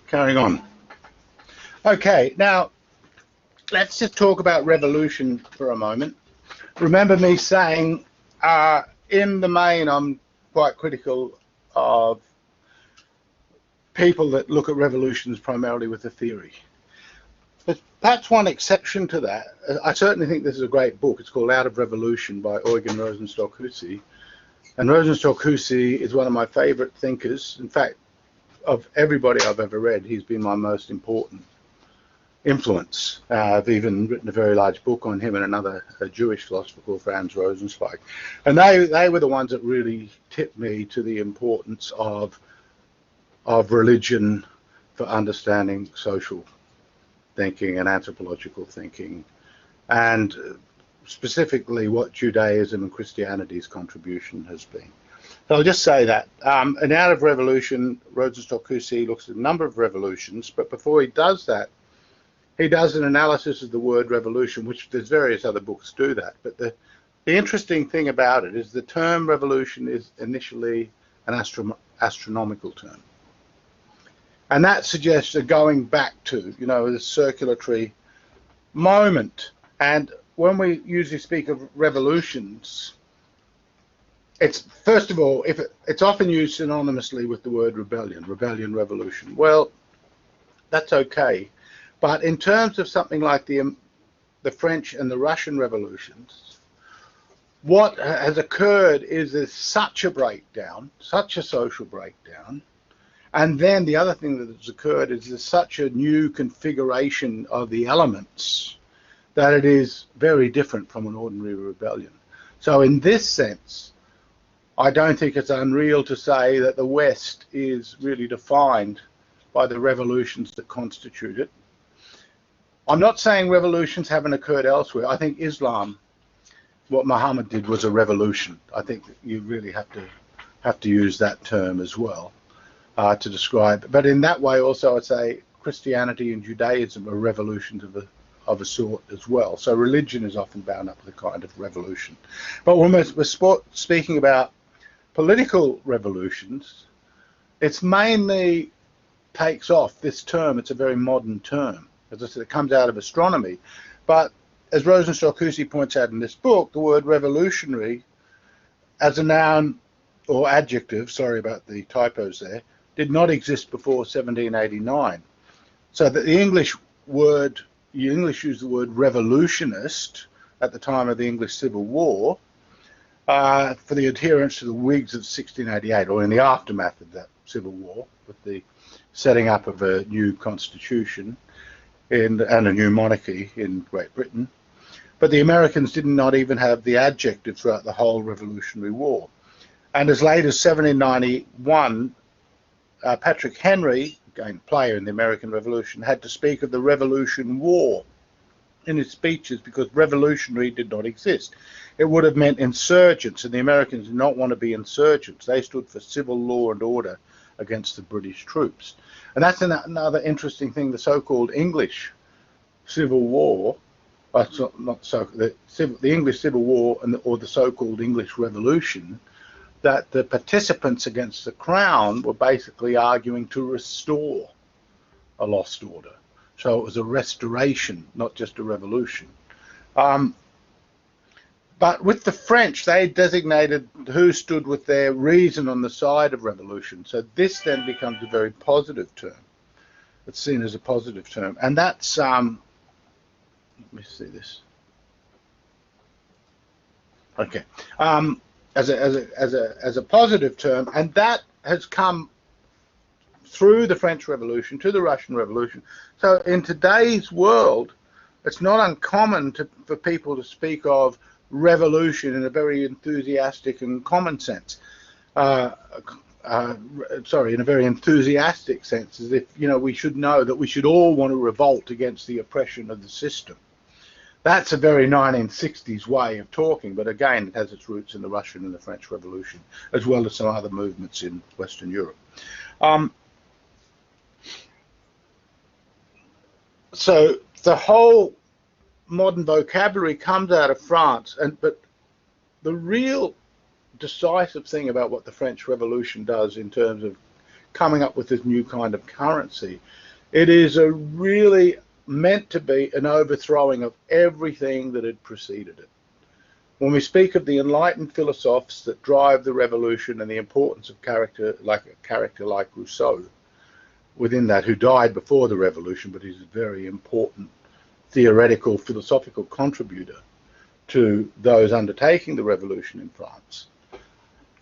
Carrying on. Okay, now let's just talk about revolution for a moment. Remember me saying, in the main, I'm quite critical of people that look at revolutions primarily with a theory. But perhaps one exception to that, I certainly think this is a great book. It's called Out of Revolution by Eugen Rosenstock-Huessy. And Rosenstock-Huessy is one of my favorite thinkers. In fact, of everybody I've ever read, he's been my most important influence. I've even written a very large book on him and another Jewish philosopher called Franz Rosenzweig. And they were the ones that really tipped me to the importance of religion for understanding social thinking and anthropological thinking, and specifically what Judaism and Christianity's contribution has been. So I'll just say that. And Out of Revolution, Rosenstock-Huessy looks at a number of revolutions, but before he does that, he does an analysis of the word revolution, which there's various other books do that. But the interesting thing about it is the term revolution is initially an astronomical term. And that suggests a going back to, the circulatory moment. And when we usually speak of revolutions, it's, first of all, it's often used synonymously with the word rebellion, revolution. Well, that's okay. But in terms of something like the French and the Russian revolutions, what has occurred is there's such a breakdown, such a social breakdown. And then the other thing that has occurred is there's such a new configuration of the elements that it is very different from an ordinary rebellion. So in this sense, I don't think it's unreal to say that the West is really defined by the revolutions that constitute it. I'm not saying revolutions haven't occurred elsewhere. I think Islam, what Muhammad did was a revolution. I think that you really have to use that term as well. To describe, but in that way also I'd say Christianity and Judaism are revolutions of a sort as well. So religion is often bound up with a kind of revolution. But when we're speaking about political revolutions, it's mainly takes off this term. It's a very modern term. As I said, it comes out of astronomy. But as Rosenstock-Huessy points out in this book, the word revolutionary as a noun or adjective, sorry about the typos there, did not exist before 1789. So that the English used the word revolutionist at the time of the English Civil War for the adherence to the Whigs of 1688, or in the aftermath of that Civil War, with the setting up of a new constitution and a new monarchy in Great Britain. But the Americans did not even have the adjective throughout the whole Revolutionary War. And as late as 1791, Patrick Henry, again player in the American Revolution, had to speak of the Revolution War in his speeches because revolutionary did not exist. It would have meant insurgents, and the Americans did not want to be insurgents. They stood for civil law and order against the British troops. And that's another interesting thing, the so-called English Civil War, the English Civil War or the so-called English Revolution, that the participants against the crown were basically arguing to restore a lost order. So it was a restoration, not just a revolution. But with the French, they designated who stood with their reason on the side of revolution. So this then becomes a very positive term. It's seen as a positive term. And that's, let me see this. Okay. As a positive term, and that has come through the French Revolution to the Russian Revolution. So in today's world, it's not uncommon for people to speak of revolution in a very enthusiastic and common sense. In a very enthusiastic sense, as if we should know that we should all want to revolt against the oppression of the system. That's a very 1960s way of talking, but again, it has its roots in the Russian and the French Revolution, as well as some other movements in Western Europe. So the whole modern vocabulary comes out of France, but the real decisive thing about what the French Revolution does in terms of coming up with this new kind of currency. It is a really meant to be an overthrowing of everything that had preceded it. When we speak of the enlightened philosophers that drive the revolution and the importance of a character like Rousseau within that, who died before the revolution, but is a very important theoretical, philosophical contributor to those undertaking the revolution in France.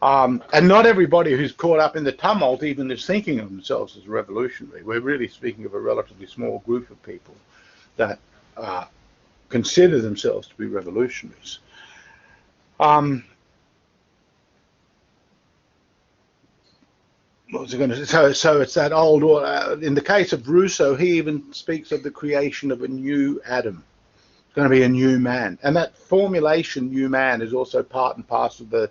And not everybody who's caught up in the tumult even is thinking of themselves as revolutionary. We're really speaking of a relatively small group of people that consider themselves to be revolutionaries. What was I going to say? So it's that old, in the case of Rousseau, he even speaks of the creation of a new Adam. It's going to be a new man. And that formulation, new man, is also part and parcel of the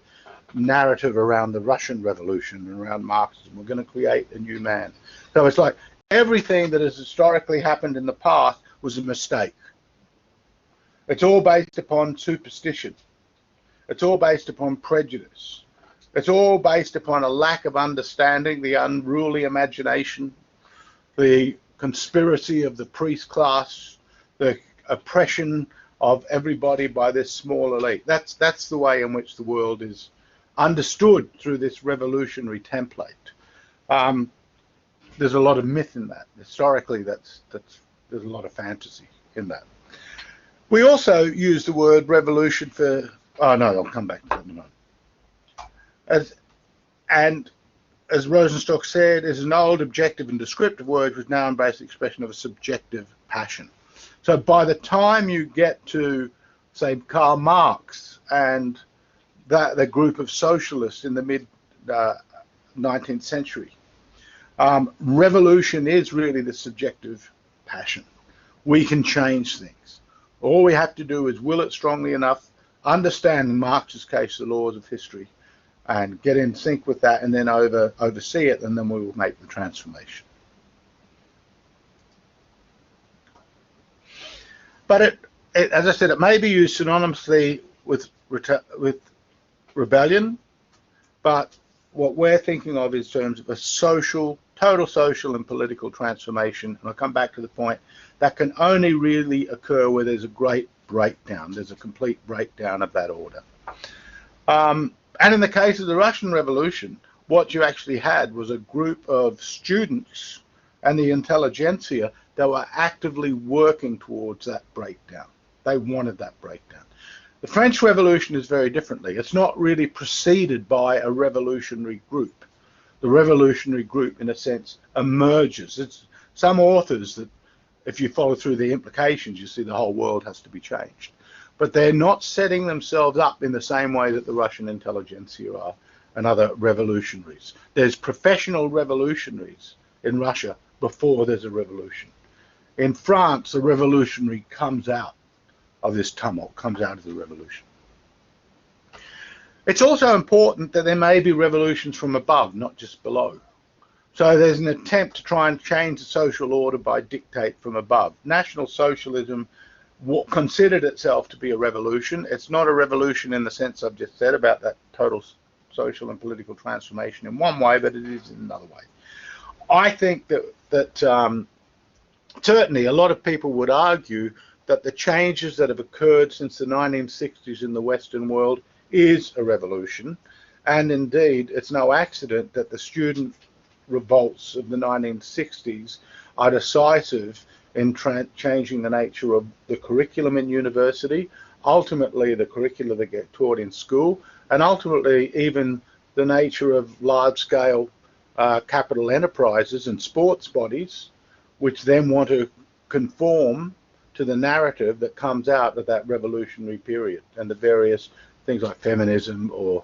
narrative around the Russian Revolution and around Marxism. We're going to create a new man. So it's like everything that has historically happened in the past was a mistake. It's all based upon superstition. It's all based upon prejudice. It's all based upon a lack of understanding, the unruly imagination, the conspiracy of the priest class, the oppression of everybody by this small elite. That's the way in which the world is understood through this revolutionary template. There's a lot of myth in that. Historically, there's a lot of fantasy in that. We also use the word revolution for, oh no, I'll come back to that in a moment. As Rosenstock said, is an old objective and descriptive word which now embraces the expression of a subjective passion. So by the time you get to, say, Karl Marx and the group of socialists in the mid 19th century, revolution is really the subjective passion. We can change things. All we have to do is will it strongly enough, understand, in Marx's case, the laws of history, and get in sync with that, and then oversee it, and then we will make the transformation. But as I said, it may be used synonymously with rebellion, but what we're thinking of is terms of a total social and political transformation. And I'll come back to the point that can only really occur where there's a great breakdown. There's a complete breakdown of that order. And in the case of the Russian Revolution, what you actually had was a group of students and the intelligentsia that were actively working towards that breakdown. They wanted that breakdown. The French Revolution is very differently. It's not really preceded by a revolutionary group. The revolutionary group, in a sense, emerges. It's some authors that, if you follow through the implications, you see the whole world has to be changed. But they're not setting themselves up in the same way that the Russian intelligentsia are and other revolutionaries. There's professional revolutionaries in Russia before there's a revolution. In France, the revolutionary comes out of this tumult, comes out of the revolution. It's also important that there may be revolutions from above, not just below. So there's an attempt to try and change the social order by dictate from above. National Socialism considered itself to be a revolution. It's not a revolution in the sense I've just said about that total social and political transformation in one way, but it is in another way. I think that certainly a lot of people would argue that the changes that have occurred since the 1960s in the Western world is a revolution. And indeed, it's no accident that the student revolts of the 1960s are decisive in changing the nature of the curriculum in university, ultimately the curricula that get taught in school, and ultimately even the nature of large-scale capital enterprises and sports bodies, which then want to conform to the narrative that comes out of that revolutionary period and the various things like feminism or,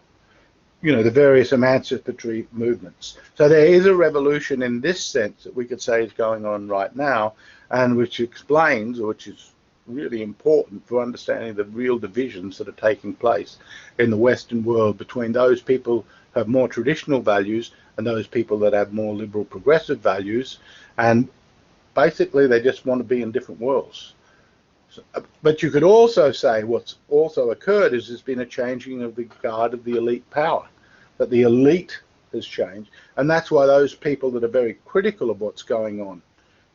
you know, the various emancipatory movements. So there is a revolution in this sense that we could say is going on right now, and which explains, or which is really important for understanding the real divisions that are taking place in the Western world between those people who have more traditional values and those people that have more liberal progressive values, and basically they just want to be in different worlds. But you could also say what's also occurred is there's been a changing of the guard of the elite power, that the elite has changed, and that's why those people that are very critical of what's going on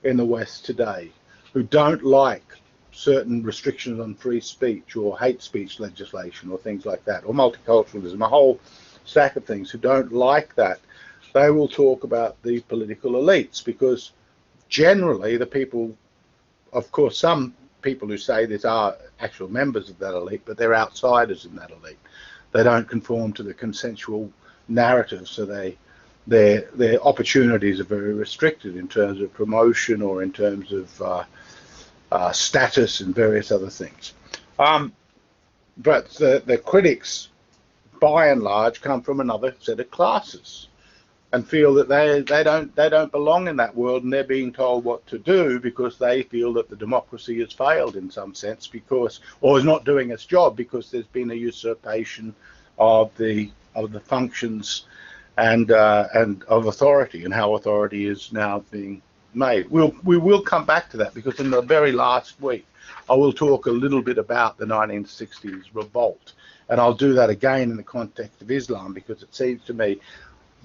in the West today, who don't like certain restrictions on free speech or hate speech legislation or things like that, or multiculturalism, a whole stack of things, who don't like that, they will talk about the political elites, because generally the people, of course, some people who say this are actual members of that elite, but they're outsiders in that elite. They don't conform to the consensual narrative, so their opportunities are very restricted in terms of promotion or in terms of status and various other things. But the critics, by and large, come from another set of classes and feel that they don't belong in that world, and they're being told what to do because they feel that the democracy has failed in some sense, or is not doing its job, because there's been a usurpation of the functions and of authority, and how authority is now being made. We will come back to that, because in the very last week I will talk a little bit about the 1960s revolt, and I'll do that again in the context of Islam, because it seems to me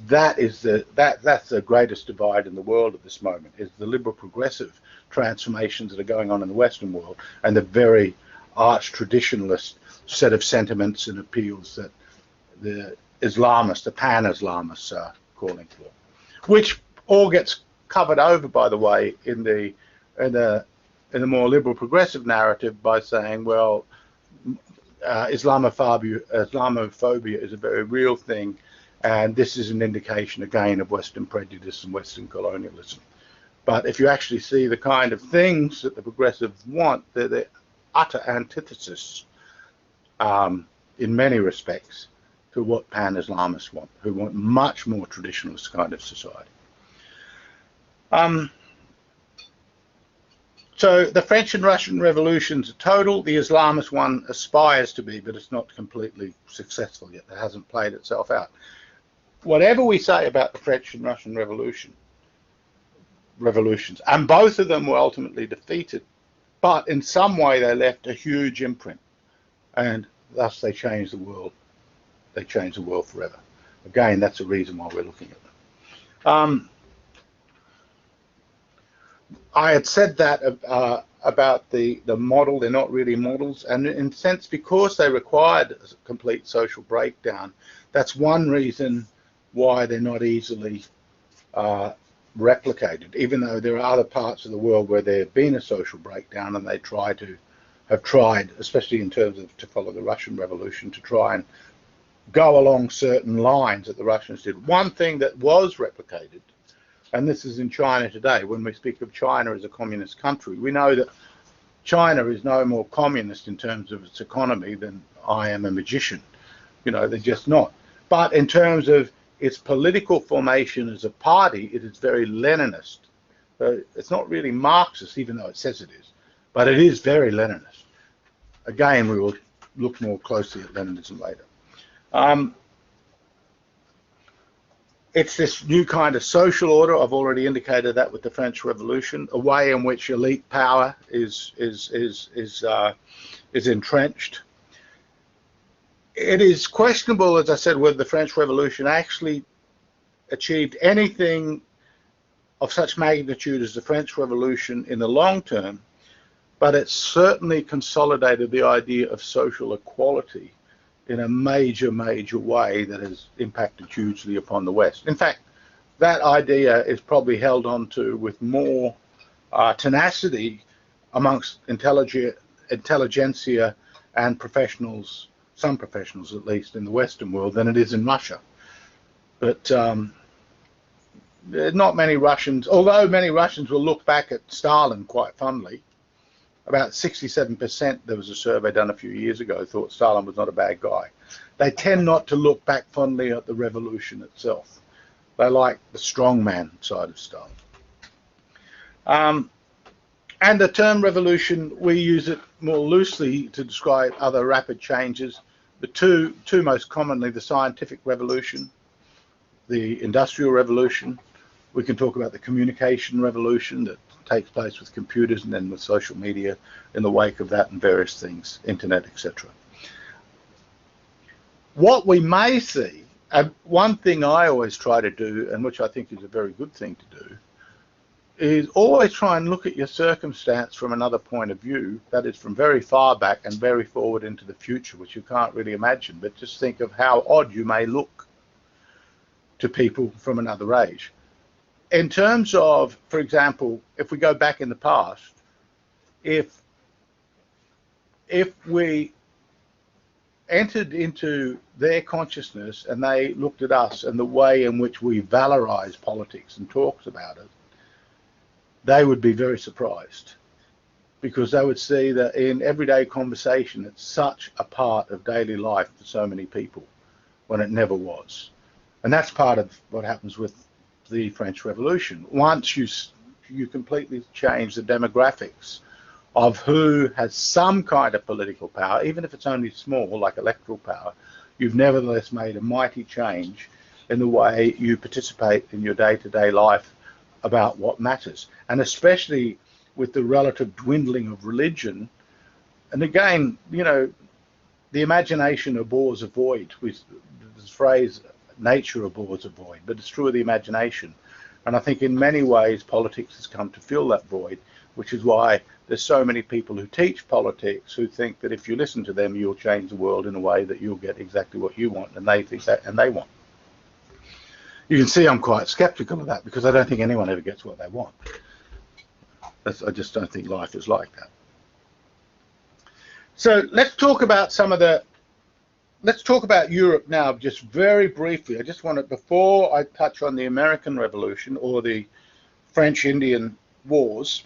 that's the greatest divide in the world at this moment, is the liberal progressive transformations that are going on in the Western world, and the very arch traditionalist set of sentiments and appeals that the Islamists, the Pan-Islamists, are calling for, which all gets covered over, by the way, in the more liberal progressive narrative by saying, well, Islamophobia is a very real thing, and this is an indication again of Western prejudice and Western colonialism. But if you actually see the kind of things that the progressives want, they're the utter antithesis in many respects to what Pan-Islamists want, who want much more traditionalist kind of society. So the French and Russian revolutions are total. The Islamist one aspires to be, but it's not completely successful yet. It hasn't played itself out. Whatever we say about the French and Russian revolutions, and both of them were ultimately defeated, but in some way they left a huge imprint, and thus they changed the world. They changed the world forever. Again, that's the reason why we're looking at them. I had said that about the model. They're not really models, and in a sense, because they required a complete social breakdown, that's one reason why they're not easily replicated, even though there are other parts of the world where there have been a social breakdown, and they have tried, especially in terms of to follow the Russian Revolution, to try and go along certain lines that the Russians did. One thing that was replicated, and this is in China today, when we speak of China as a communist country, we know that China is no more communist in terms of its economy than I am a magician. You know, they're just not. But in terms of its political formation as a party, it is very Leninist. It's not really Marxist, even though it says it is, but it is very Leninist. Again, we will look more closely at Leninism later. It's this new kind of social order. I've already indicated that with the French Revolution, a way in which elite power is entrenched. It is questionable, as I said, whether the French Revolution actually achieved anything of such magnitude as the French Revolution in the long term, but it certainly consolidated the idea of social equality in a major, major way that has impacted hugely upon the West. In fact, that idea is probably held on to with more tenacity amongst intelligentsia and professionals, some professionals at least, in the Western world than it is in Russia. But not many Russians, although many Russians will look back at Stalin quite fondly. About 67%, there was a survey done a few years ago, thought Stalin was not a bad guy. They tend not to look back fondly at the revolution itself. They like the strongman side of Stalin. And the term revolution, we use it more loosely to describe other rapid changes. The two most commonly, the scientific revolution, the industrial revolution. We can talk about the communication revolution that takes place with computers and then with social media in the wake of that and various things, internet, etc. What we may see And one thing I always try to do, and which I think is a very good thing to do, is always try and look at your circumstance from another point of view, that is from very far back and very forward into the future, which you can't really imagine, but just think of how odd you may look to people from another age. In terms of, for example, if we go back in the past, if we entered into their consciousness and they looked at us and the way in which we valorize politics and talks about it, they would be very surprised, because they would see that in everyday conversation it's such a part of daily life for so many people when it never was. And that's part of what happens with the French Revolution. Once you completely change the demographics of who has some kind of political power, even if it's only small, like electoral power, you've nevertheless made a mighty change in the way you participate in your day-to-day life about what matters. And especially with the relative dwindling of religion. And again, you know, the imagination abhors a void. This phrase, nature abhors a void, but it's true of the imagination. And I think in many ways politics has come to fill that void, which is why there's so many people who teach politics who think that if you listen to them, you'll change the world in a way that you'll get exactly what you want, and they think that, and they want. You can see I'm quite skeptical of that, because I don't think anyone ever gets what they want. I just don't think life is like that. So let's talk about let's talk about Europe now, just very briefly. I just want to, before I touch on the American Revolution or the French-Indian Wars,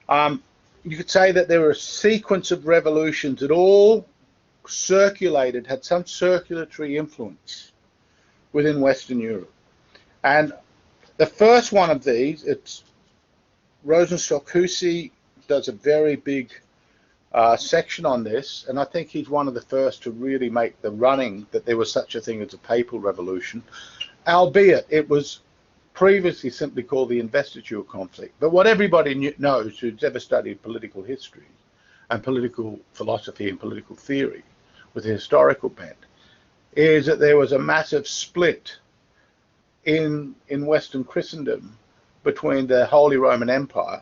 you could say that there were a sequence of revolutions that all circulated, had some circulatory influence within Western Europe. And the first one of these, it's Rosenstock-Huessy does a very big section on this, and I think he's one of the first to really make the running that there was such a thing as a papal revolution, albeit it was previously simply called the investiture conflict. But what everybody knows who's ever studied political history and political philosophy and political theory with a historical bent is that there was a massive split in Western Christendom between the Holy Roman Emperor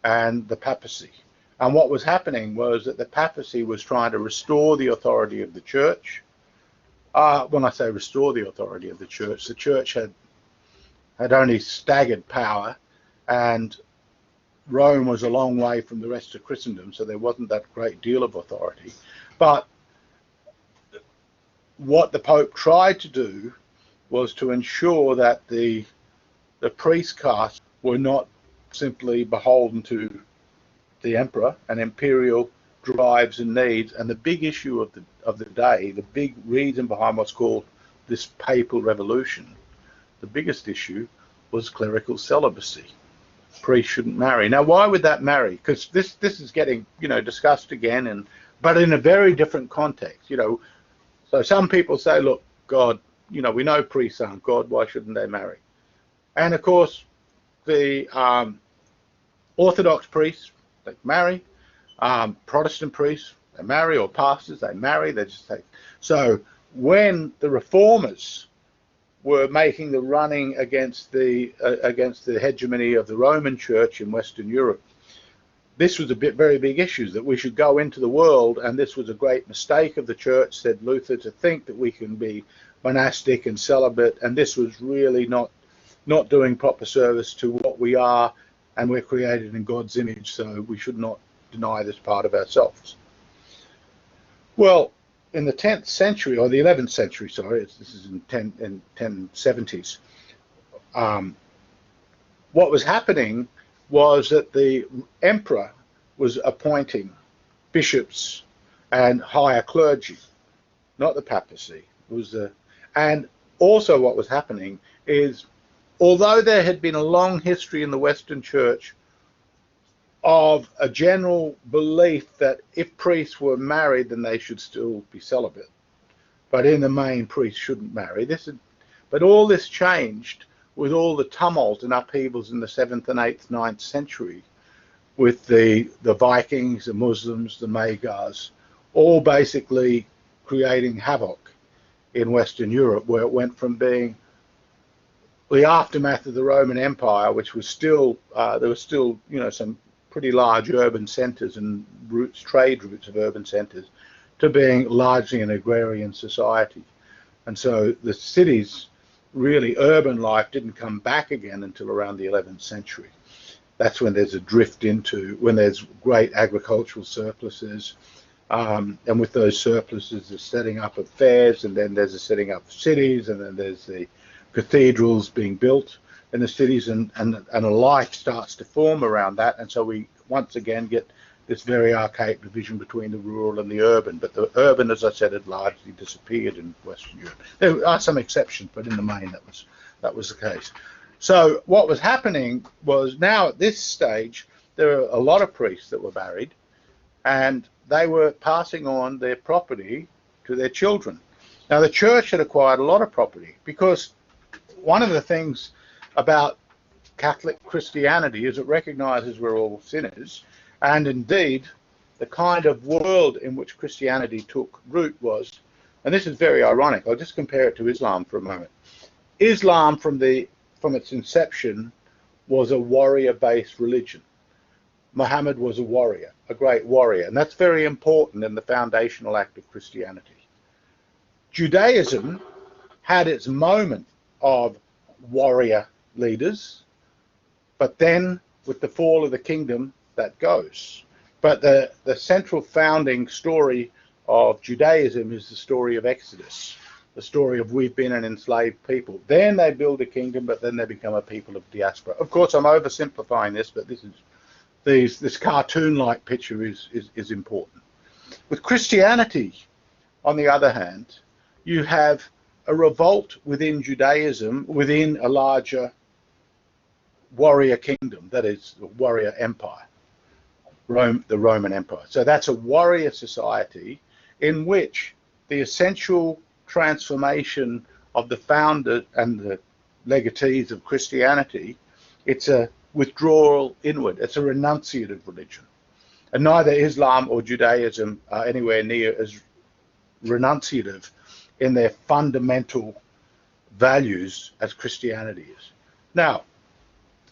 and the papacy. And what was happening was that the papacy was trying to restore the authority of the church. When I say restore the authority of the church had only staggered power, and Rome was a long way from the rest of Christendom, so there wasn't that great deal of authority. But what the Pope tried to do was to ensure that the priest caste were not simply beholden to the emperor and imperial drives and needs. And the big issue of the day, the big reason behind what's called this papal revolution, the biggest issue was clerical celibacy. Priests shouldn't marry. Now, why would that marry? Because this is getting, you know, discussed again, but in a very different context, you know. So some people say, look, God, you know, we know priests aren't God, why shouldn't they marry? And of course, the Orthodox priests, they marry. Protestant priests, they marry, or pastors, they marry. They just take. So when the reformers were making the running against the hegemony of the Roman Church in Western Europe, this was a very big issue, that we should go into the world, and this was a great mistake of the church, said Luther, to think that we can be monastic and celibate, and this was really not doing proper service to what we are, and we're created in God's image, so we should not deny this part of ourselves. Well, in the 10th century, or the 11th century, sorry, this is in 1070s, what was happening was that the emperor was appointing bishops and higher clergy, not the papacy. And also what was happening is, although there had been a long history in the Western Church of a general belief that if priests were married, then they should still be celibate, but in the main, priests shouldn't marry. But all this changed with all the tumult and upheavals in the 7th and 8th, 9th century, with the Vikings, the Muslims, the Magyars, all basically creating havoc in Western Europe, where it went from being the aftermath of the Roman Empire, which was still, there was still, some pretty large urban centres and trade routes of urban centres, to being largely an agrarian society. And so the cities, really urban life didn't come back again until around the 11th century. That's when there's a drift into, when there's great agricultural surpluses, and with those surpluses, the setting up of fairs, and then there's the setting up of cities, and then there's the cathedrals being built in the cities, and a life starts to form around that. And so we once again get this very archaic division between the rural and the urban. But the urban, as I said, had largely disappeared in Western Europe. There are some exceptions, but in the main that was the case. So what was happening was, now at this stage, there are a lot of priests that were married, and they were passing on their property to their children. Now, the church had acquired a lot of property, because one of the things about Catholic Christianity is it recognizes we're all sinners, and indeed the kind of world in which Christianity took root was, and this is very ironic, I'll just compare it to Islam for a moment. Islam from its inception was a warrior-based religion. Muhammad was a warrior, a great warrior, and that's very important in the foundational act of Christianity. Judaism had its moment of warrior leaders, but then with the fall of the kingdom, that goes. But the central founding story of Judaism is the story of Exodus, the story of we've been an enslaved people. Then they build a kingdom, but then they become a people of diaspora. Of course, I'm oversimplifying this, but this cartoon-like picture is important. With Christianity, on the other hand, you have a revolt within Judaism, within a larger warrior kingdom, that is, the warrior empire, the Roman Empire. So that's a warrior society in which the essential transformation of the founder and the legatees of Christianity, it's a withdrawal inward, it's a renunciative religion. And neither Islam or Judaism are anywhere near as renunciative in their fundamental values as Christianity is. Now,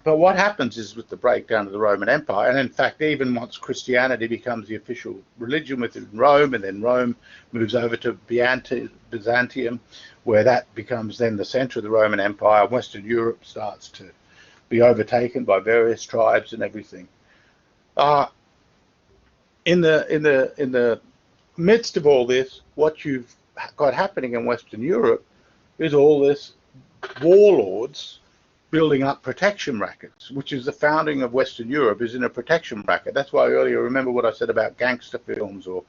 but what happens is, with the breakdown of the Roman Empire, and in fact even once Christianity becomes the official religion within Rome, and then Rome moves over to Byzantium, where that becomes then the center of the Roman Empire, Western Europe starts to be overtaken by various tribes and everything. In the midst of all this, what you've got happening in Western Europe is all this warlords building up protection rackets, which is the founding of Western Europe is in a protection racket. That's why earlier, remember what I said about gangster films or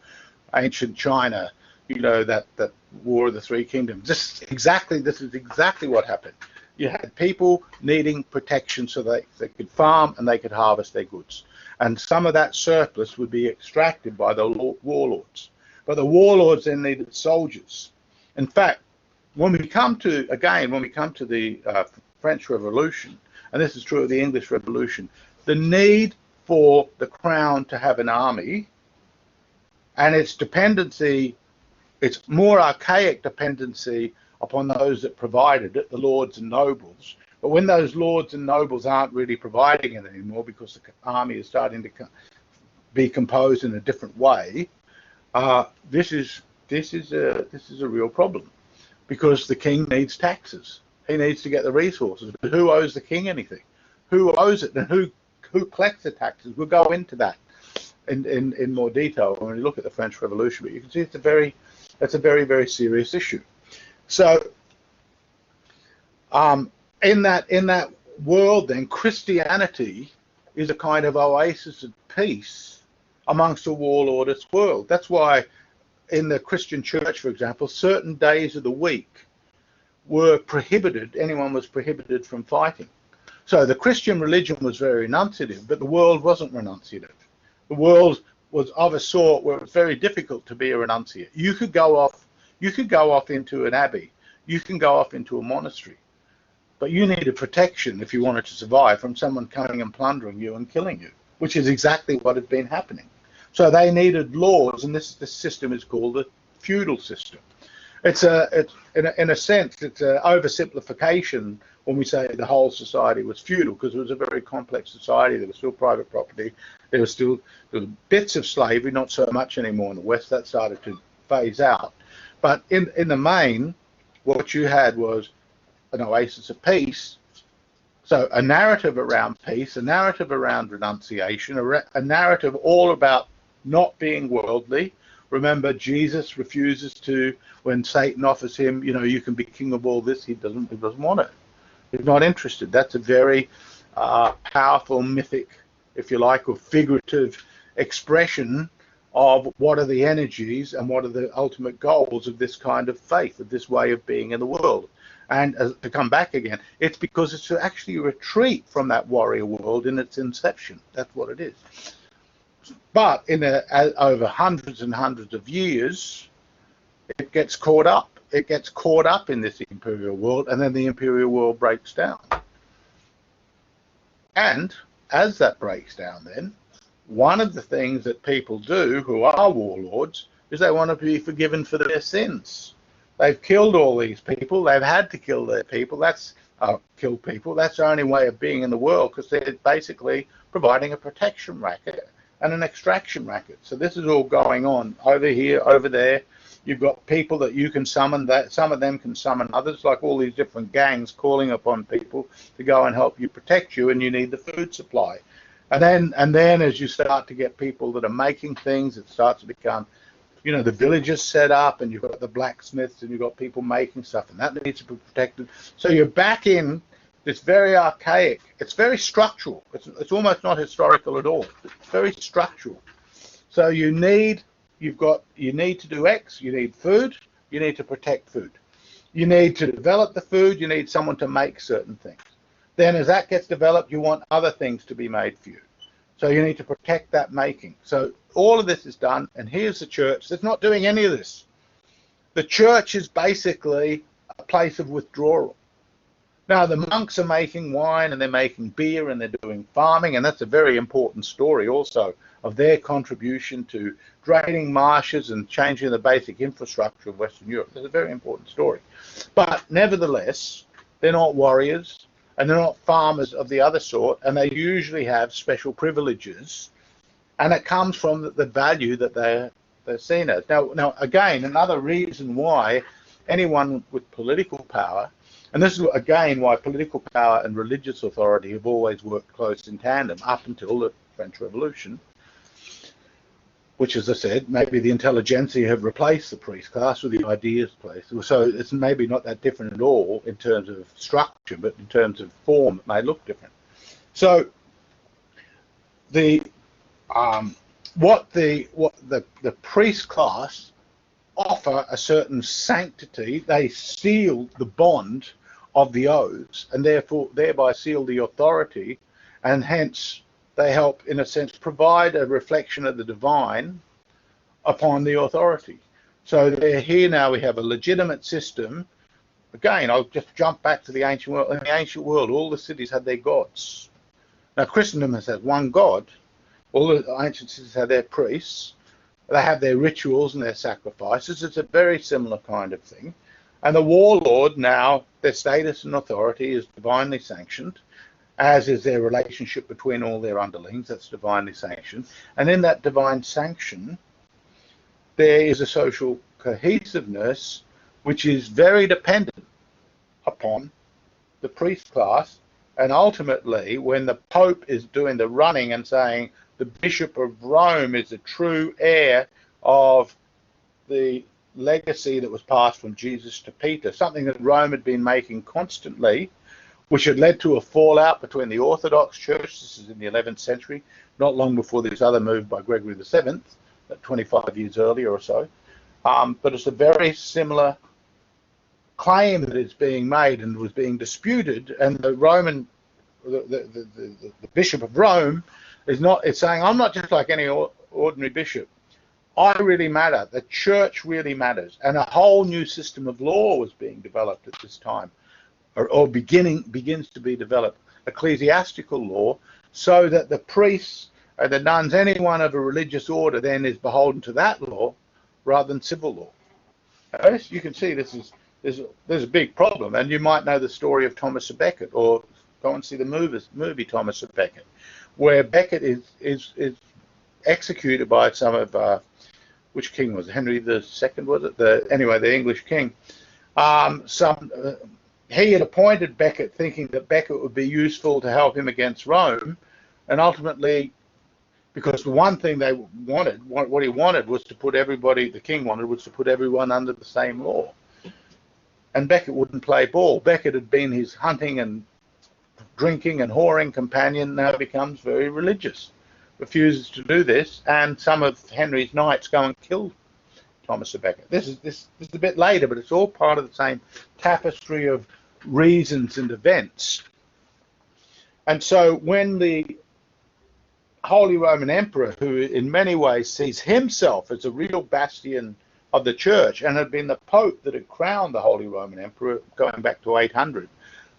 ancient China, that War of the Three Kingdoms. This is exactly what happened. You had people needing protection so they could farm and they could harvest their goods. And some of that surplus would be extracted by the warlords. But the warlords then needed soldiers. In fact, when we come to the French Revolution, and this is true of the English Revolution, the need for the crown to have an army and its dependency, its more archaic dependency upon those that provided it, the lords and nobles. But when those lords and nobles aren't really providing it anymore because the army is starting to be composed in a different way, this is a real problem, because the king needs taxes. He needs to get the resources. But who owes the king anything? Who owes it, and who collects the taxes? We'll go into that in more detail when we look at the French Revolution. But you can see it's a very, very serious issue. So in that world, then, Christianity is a kind of oasis of peace amongst a warlordous world. That's why in the Christian church, for example, certain days of the week were prohibited, anyone was prohibited from fighting. So the Christian religion was very renunciative, but the world wasn't renunciative. The world was of a sort where it was very difficult to be a renunciate. You could go off into an abbey, you can go off into a monastery, but you needed protection if you wanted to survive from someone coming and plundering you and killing you, which is exactly what had been happening. So they needed laws, and this system is called the feudal system. It's in a sense, it's an oversimplification when we say the whole society was feudal, because it was a very complex society. There was still private property. There were bits of slavery, not so much anymore in the West. That started to phase out. But in the main, what you had was an oasis of peace. So a narrative around peace, a narrative around renunciation, a narrative all about not being worldly. Remember, Jesus refuses to, when Satan offers him, you can be king of all this, he doesn't want it. He's not interested. That's a very powerful mythic, if you like, or figurative expression of what are the energies and what are the ultimate goals of this kind of faith, of this way of being in the world. And to come back again, it's because it's to actually retreat from that warrior world in its inception. That's what it is. But over hundreds and hundreds of years, it gets caught up. It gets caught up in this imperial world, and then the imperial world breaks down. And as that breaks down, then, one of the things that people do who are warlords is they want to be forgiven for their sins. They've killed all these people. They've had to kill their people. Kill people. That's the only way of being in the world, because they're basically providing a protection racket and an extraction racket. So this is all going on over here, over there. You've got people that you can summon, that some of them can summon others, like all these different gangs calling upon people to go and help you protect you, and you need the food supply. And then as you start to get people that are making things, it starts to become, the villages set up, and you've got the blacksmiths, and you've got people making stuff, and that needs to be protected. So you're back in this very archaic, it's very structural. It's almost not historical at all. It's very structural. So you need to do X, you need food, you need to protect food. You need to develop the food, you need someone to make certain things. Then as that gets developed, you want other things to be made for you. So you need to protect that making. So all of this is done, and here's the church that's not doing any of this. The church is basically a place of withdrawal. Now, the monks are making wine, and they're making beer, and they're doing farming, and that's a very important story also of their contribution to draining marshes and changing the basic infrastructure of Western Europe. It's a very important story. But nevertheless, they're not warriors, and they're not farmers of the other sort, and they usually have special privileges, and it comes from the value that they're seen as. Now, again, another reason why anyone with political power, and this is, again, why political power and religious authority have always worked close in tandem up until the French Revolution, which, as I said, maybe the intelligentsia have replaced the priest class with the ideas place. So it's maybe not that different at all in terms of structure, but in terms of form, it may look different. So what the priest class offer a certain sanctity. They seal the bond of the oaths, and thereby seal the authority, and hence they help, in a sense, provide a reflection of the divine upon the authority. So here now we have a legitimate system. Again, I'll just jump back to the ancient world. In the ancient world, all the cities had their gods. Now, Christendom has had one god. All the ancient cities had their priests. They have their rituals and their sacrifices. It's a very similar kind of thing. And the warlord now, their status and authority is divinely sanctioned, as is their relationship between all their underlings. That's divinely sanctioned. And in that divine sanction, there is a social cohesiveness which is very dependent upon the priest class. And ultimately, when the Pope is doing the running and saying the Bishop of Rome is the true heir of the legacy that was passed from Jesus to Peter, something that Rome had been making constantly, which had led to a fallout between the Orthodox Church. This is in the 11th century, not long before this other move by Gregory VII, 25 years earlier or so. But it's a very similar claim that is being made and was being disputed, and the Bishop of Rome is saying, I'm not just like any ordinary bishop. I really matter. The church really matters. And a whole new system of law was being developed at this time, or begins to be developed, ecclesiastical law, so that the priests or the nuns, anyone of a religious order, then is beholden to that law rather than civil law. As you can see, there's a big problem, and you might know the story of Thomas à Becket, or go and see the movie Thomas à Becket, where Becket is executed by some of which king was it? Henry II, was it? Anyway, the English king. He had appointed Becket thinking that Becket would be useful to help him against Rome, and ultimately, because the one thing they wanted, what he wanted was to put everybody, the king wanted, was to put everyone under the same law. And Becket wouldn't play ball. Becket had been his hunting and drinking and whoring companion, now becomes very religious, refuses to do this, and some of Henry's knights go and kill Thomas à Becket. This is a bit later, but it's all part of the same tapestry of reasons and events. And so when the Holy Roman Emperor, who in many ways sees himself as a real bastion of the church and had been the Pope that had crowned the Holy Roman Emperor going back to 800,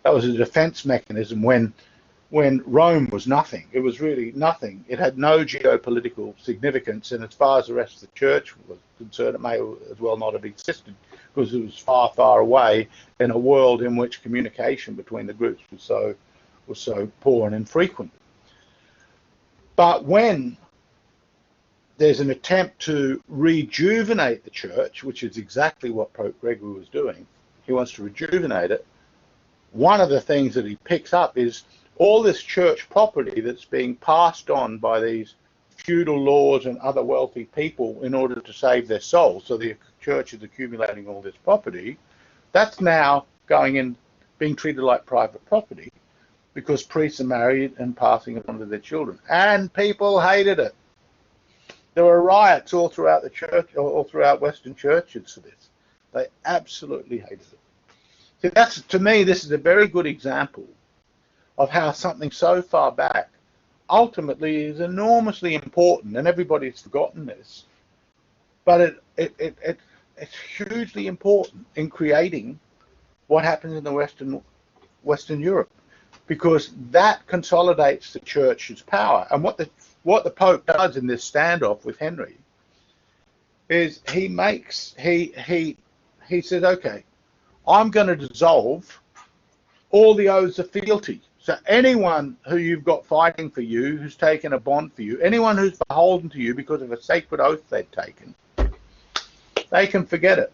that was a defense mechanism when Rome was nothing. It was really nothing. It had no geopolitical significance, and as far as the rest of the church was concerned, it may as well not have existed, because it was far, far away in a world in which communication between the groups was so poor and infrequent. But when there's an attempt to rejuvenate the church, which is exactly what Pope Gregory was doing, he wants to rejuvenate it. One of the things that he picks up is all this church property that's being passed on by these feudal lords and other wealthy people in order to save their souls. So the church is accumulating all this property. That's now going in, being treated like private property, because priests are married and passing it on to their children. And people hated it. There were riots all throughout the church, all throughout Western churches for this. They absolutely hated it. So to me, this is a very good example of how something so far back ultimately is enormously important, and everybody's forgotten this. But it's hugely important in creating what happens in the Western Europe, because that consolidates the church's power. And what the Pope does in this standoff with Henry is he says, okay, I'm going to dissolve all the oaths of fealty. So anyone who you've got fighting for you, who's taken a bond for you, anyone who's beholden to you because of a sacred oath they've taken, they can forget it,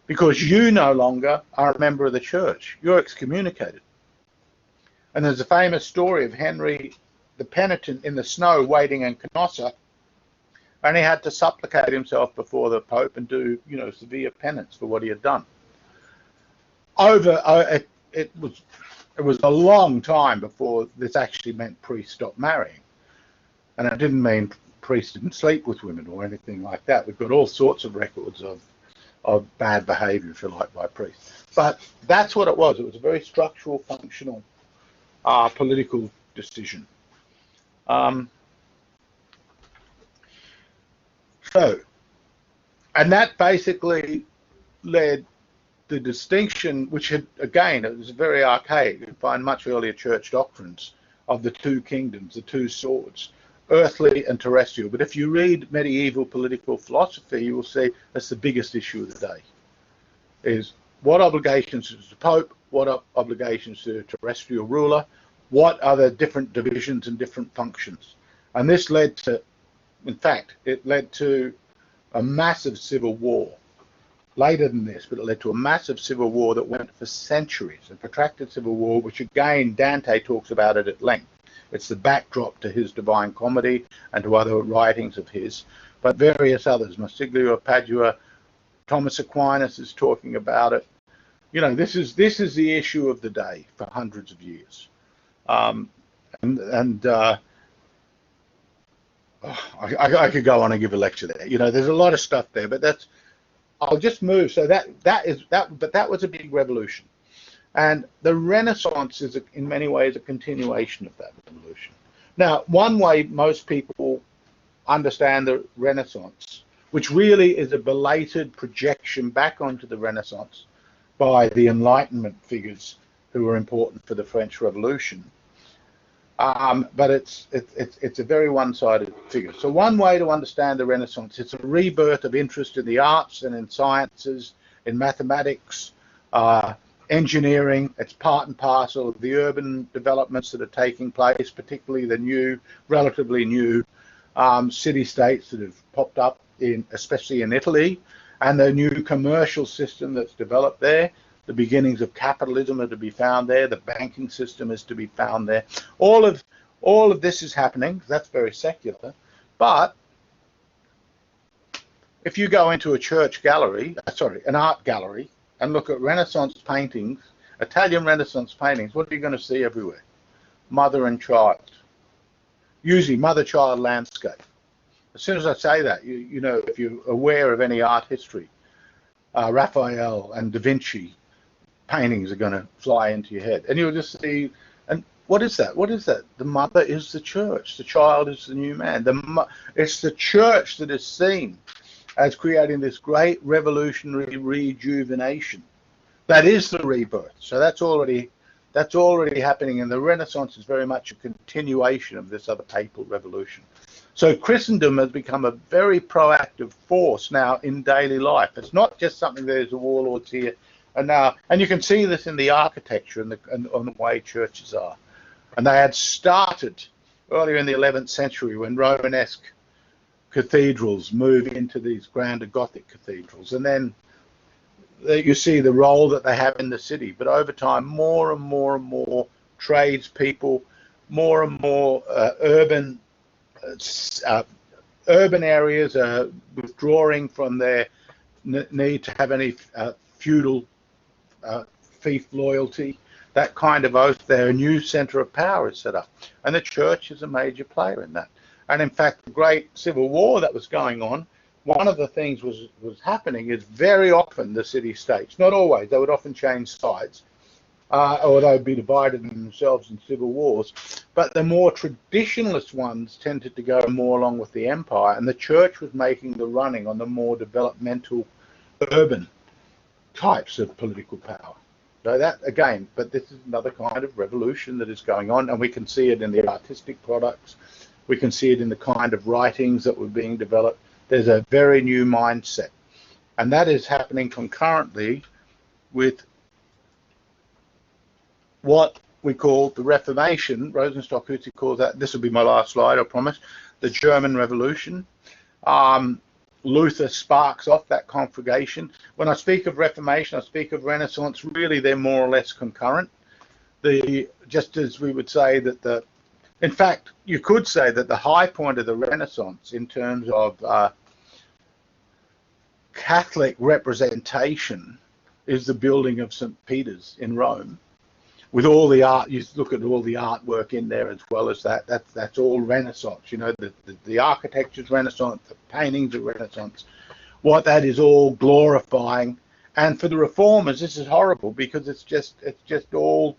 because you no longer are a member of the church. You're excommunicated. And there's a famous story of Henry the penitent in the snow waiting in Canossa, and he had to supplicate himself before the Pope and do, severe penance for what he had done. It was a long time before this actually meant priests stopped marrying. And it didn't mean priests didn't sleep with women or anything like that. We've got all sorts of records of bad behavior, if you like, by priests. But that's what it was. It was a very structural, functional, political decision. And that basically led the distinction, which had, again, it was very archaic. You can find much earlier church doctrines of the two kingdoms, the two swords, earthly and terrestrial. But if you read medieval political philosophy, you will see that's the biggest issue of the day, is what obligations is the Pope, what obligations to the terrestrial ruler, what are the different divisions and different functions. And this led to, in fact, it led to a massive civil war. Later than this, but it led to a massive civil war that went for centuries, a protracted civil war, which again, Dante talks about it at length. It's the backdrop to his Divine Comedy and to other writings of his, but various others. Marsiglio of Padua, Thomas Aquinas is talking about it. This is the issue of the day for hundreds of years. I could go on and give a lecture there. There's a lot of stuff there, but I'll just move. So that was a big revolution, and the Renaissance is in many ways a continuation of that revolution. Now, one way most people understand the Renaissance, which really is a belated projection back onto the Renaissance by the Enlightenment figures who were important for the French Revolution, But it's a very one-sided figure. So one way to understand the Renaissance, it's a rebirth of interest in the arts and in sciences, in mathematics, engineering. It's part and parcel of the urban developments that are taking place, particularly the new, relatively new city-states that have popped up especially in Italy, and the new commercial system that's developed there. The beginnings of capitalism are to be found there. The banking system is to be found there. All of this is happening. That's very secular. But if you go into a church gallery, an art gallery, and look at Renaissance paintings, Italian Renaissance paintings, what are you going to see everywhere? Mother and child. Usually mother-child landscape. As soon as I say that, you know, if you're aware of any art history, Raphael and Da Vinci paintings are going to fly into your head. And you'll just see, and what is that? What is that? The mother is the church. The child is the new man. It's the church that is seen as creating this great revolutionary rejuvenation. That is the rebirth. So that's already happening, and the Renaissance is very much a continuation of this other papal revolution. So Christendom has become a very proactive force now in daily life. It's not just something there's the warlords here and now, and you can see this in the architecture and on the way churches are. And they had started earlier in the 11th century when Romanesque cathedrals move into these grander Gothic cathedrals, and then you see the role that they have in the city. But over time, more and more and more tradespeople, more and more urban areas are withdrawing from their need to have any feudal fief loyalty, that kind of oath. There, a new centre of power is set up, and the church is a major player in that. And in fact, the great civil war that was going on, one of the things was happening is very often the city-states, not always, they would often change sides, or they would be divided in themselves in civil wars, but the more traditionalist ones tended to go more along with the empire, and the church was making the running on the more developmental urban types of political power. So that, again, but this is another kind of revolution that is going on, and we can see it in the artistic products, we can see it in the kind of writings that were being developed. There's a very new mindset, and that is happening concurrently with what we call the Reformation. Rosenstock-Huessy calls that, this will be my last slide, I promise, the German Revolution. Luther sparks off that conflagration. When I speak of Reformation, I speak of Renaissance. Really, they're more or less concurrent. Just as we would say that in fact, you could say that the high point of the Renaissance in terms of Catholic representation is the building of St. Peter's in Rome. With all the art, you look at all the artwork in there as well as that. That's all Renaissance. You know, the architecture's Renaissance, the paintings are Renaissance. What that is all glorifying. And for the reformers, this is horrible because it's just all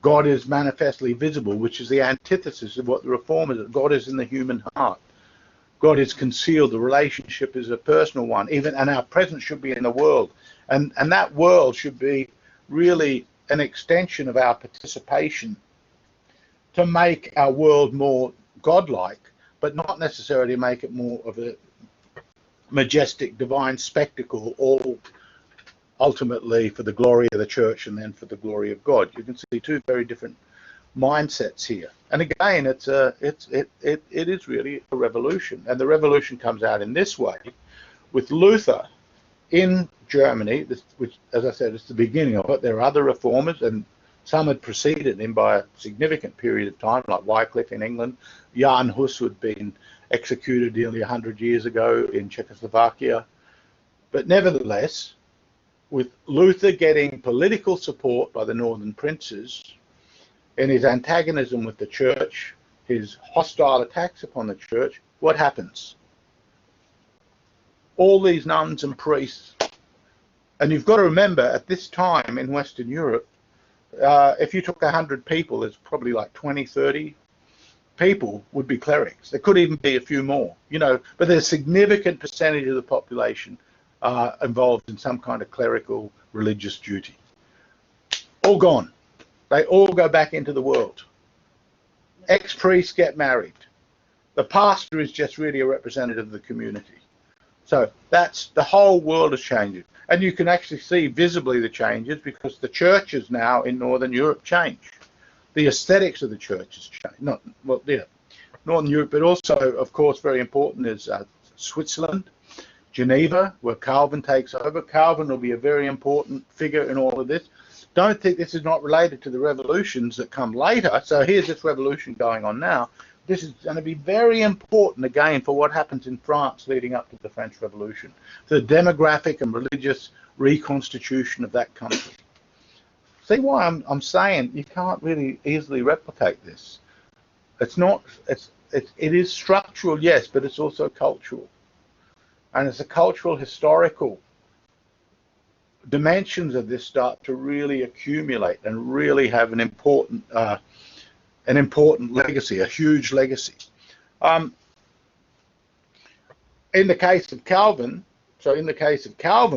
God is manifestly visible, which is the antithesis of what the reformers are. God is in the human heart. God is concealed. The relationship is a personal one. And our presence should be in the world, and that world should be really an extension of our participation to make our world more godlike, but not necessarily make it more of a majestic divine spectacle, all ultimately for the glory of the church and then for the glory of God. You can see two very different mindsets here. And again, it is really a revolution, and the revolution comes out in this way with Luther in Germany, which, as I said, is the beginning of it. There are other reformers, and some had preceded him by a significant period of time, like Wycliffe in England, Jan Hus, who had been executed nearly 100 years ago in Czechoslovakia. But nevertheless, with Luther getting political support by the northern princes in his antagonism with the church, his hostile attacks upon the church, what happens? All these nuns and priests, and you've got to remember at this time in Western Europe, if you took 100 people, there's probably like 20, 30 people would be clerics. There could even be a few more, you know, but there's a significant percentage of the population involved in some kind of clerical religious duty. All gone. They all go back into the world. Ex-priests get married. The pastor is just really a representative of the community. So that's the whole world is changing. And you can actually see visibly the changes because the churches now in Northern Europe change. The aesthetics of the churches change. Not, well, yeah, Northern Europe, but also, of course, very important is Switzerland, Geneva, where Calvin takes over. Calvin will be a very important figure in all of this. Don't think this is not related to the revolutions that come later. So here's this revolution going on now. This is going to be very important, again, for what happens in France leading up to the French Revolution, the demographic and religious reconstitution of that country. See why I'm saying you can't really easily replicate this. It's not, it is structural, yes, but it's also cultural. And it's a cultural, historical dimensions of this start to really accumulate and really have an important legacy, a huge legacy. In the case of Calvin,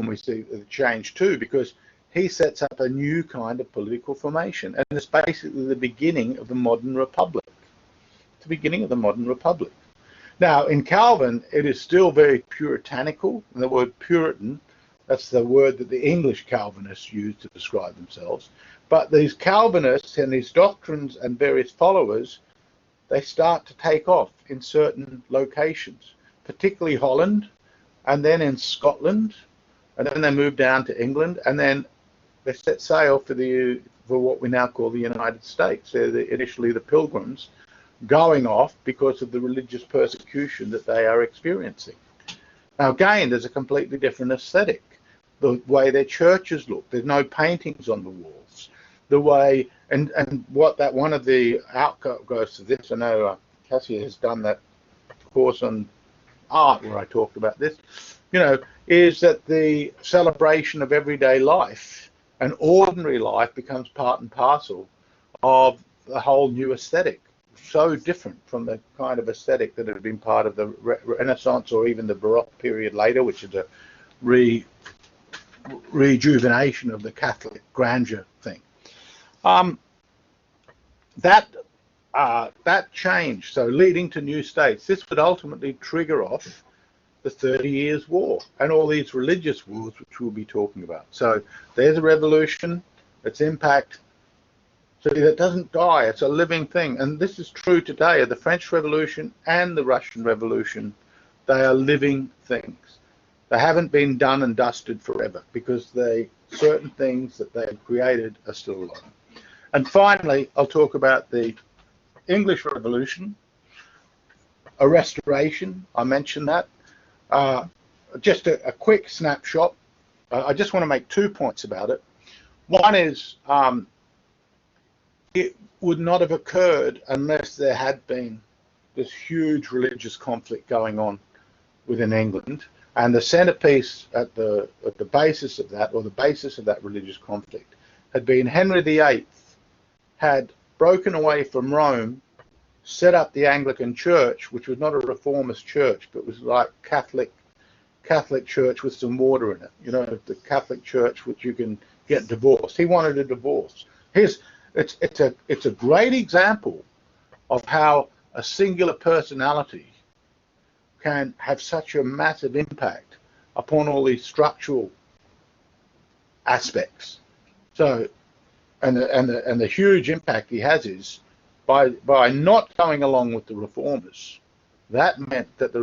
we see the change too, because he sets up a new kind of political formation, and it's basically the beginning of the modern republic. It's the beginning of the modern republic. Now, in Calvin, it is still very puritanical, and the word Puritan, that's the word that the English Calvinists use to describe themselves. But these Calvinists and these doctrines and various followers, they start to take off in certain locations, particularly Holland, and then in Scotland, and then they move down to England, and then they set sail for what we now call the United States. They're initially the Pilgrims going off because of the religious persecution that they are experiencing. Now again, there's a completely different aesthetic. The way their churches look, there's no paintings on the walls. The way, and what that one of the outgoes to this, I know Cassia has done that course on art where I talked about this, is that the celebration of everyday life and ordinary life becomes part and parcel of the whole new aesthetic. So different from the kind of aesthetic that had been part of the Renaissance or even the Baroque period later, which is a rejuvenation of the Catholic grandeur thing. That change, so leading to new states, this would ultimately trigger off the 30 Years' War and all these religious wars which we'll be talking about. So there's a revolution, its impact. So that doesn't die, it's a living thing. And this is true today of the French Revolution and the Russian Revolution. They are living things. They haven't been done and dusted forever because certain things that they have created are still alive. And finally, I'll talk about the English Revolution, a restoration. I mentioned that. Just a quick snapshot. I just want to make 2 points about it. One is it would not have occurred unless there had been this huge religious conflict going on within England. And the centerpiece at the basis of that, or the basis of that religious conflict, had been Henry VIII had broken away from Rome, set up the Anglican Church, which was not a reformist church, but was like Catholic church with some water in it. The Catholic church which you can get divorced. He wanted a divorce. It's a great example of how a singular personality can have such a massive impact upon all these structural aspects. So, and the huge impact he has is by not going along with the reformers. That meant that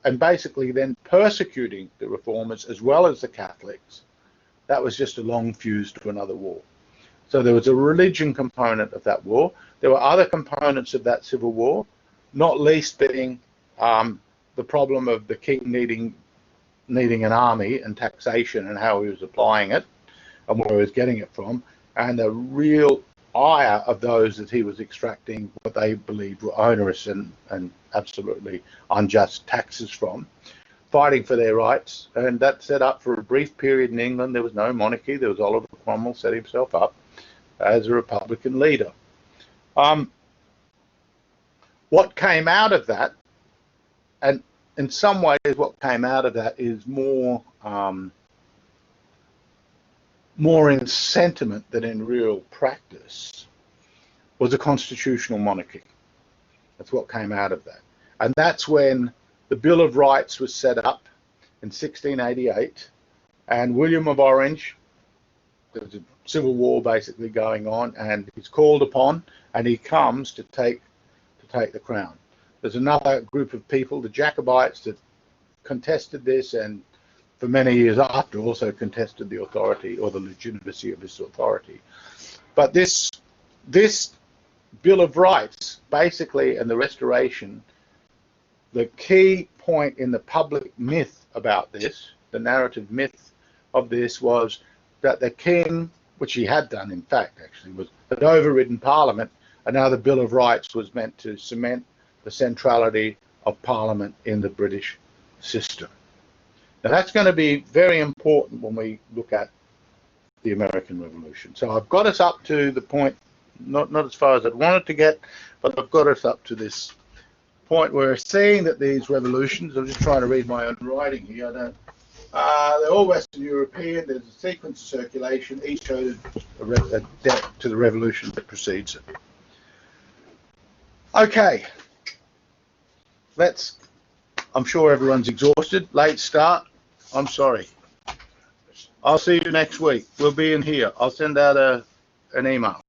and basically then persecuting the reformers as well as the Catholics. That was just a long fuse to another war. So there was a religion component of that war. There were other components of that civil war, not least being the problem of the king needing an army and taxation and how he was applying it and where he was getting it from, and the real ire of those that he was extracting what they believed were onerous and absolutely unjust taxes from, fighting for their rights. And that set up for a brief period in England. There was no monarchy. There was Oliver Cromwell set himself up as a Republican leader. What came out of that, and in some ways what came out of that is more in sentiment than in real practice, was a constitutional monarchy. That's what came out of that. And that's when the Bill of Rights was set up in 1688, and William of Orange, there's a civil war basically going on, and he's called upon, and he comes to take the crown. There's another group of people, the Jacobites, that contested this, and for many years after also contested the authority or the legitimacy of this authority. But this Bill of Rights, basically, and the Restoration, the key point in the public myth about this, the narrative myth of this, was that the king, which he had done in fact actually, had overridden Parliament, and now the Bill of Rights was meant to cement the centrality of Parliament in the British system. Now that's going to be very important when we look at the American Revolution. So I've got us up to the point, not as far as I'd wanted to get, but I've got us up to this point where we're seeing that these revolutions, I'm just trying to read my own writing here, they're all Western European, there's a sequence of circulation, each owed a debt to the revolution that precedes it. Okay, I'm sure everyone's exhausted, late start, I'm sorry. I'll see you next week, we'll be in here, I'll send out an email.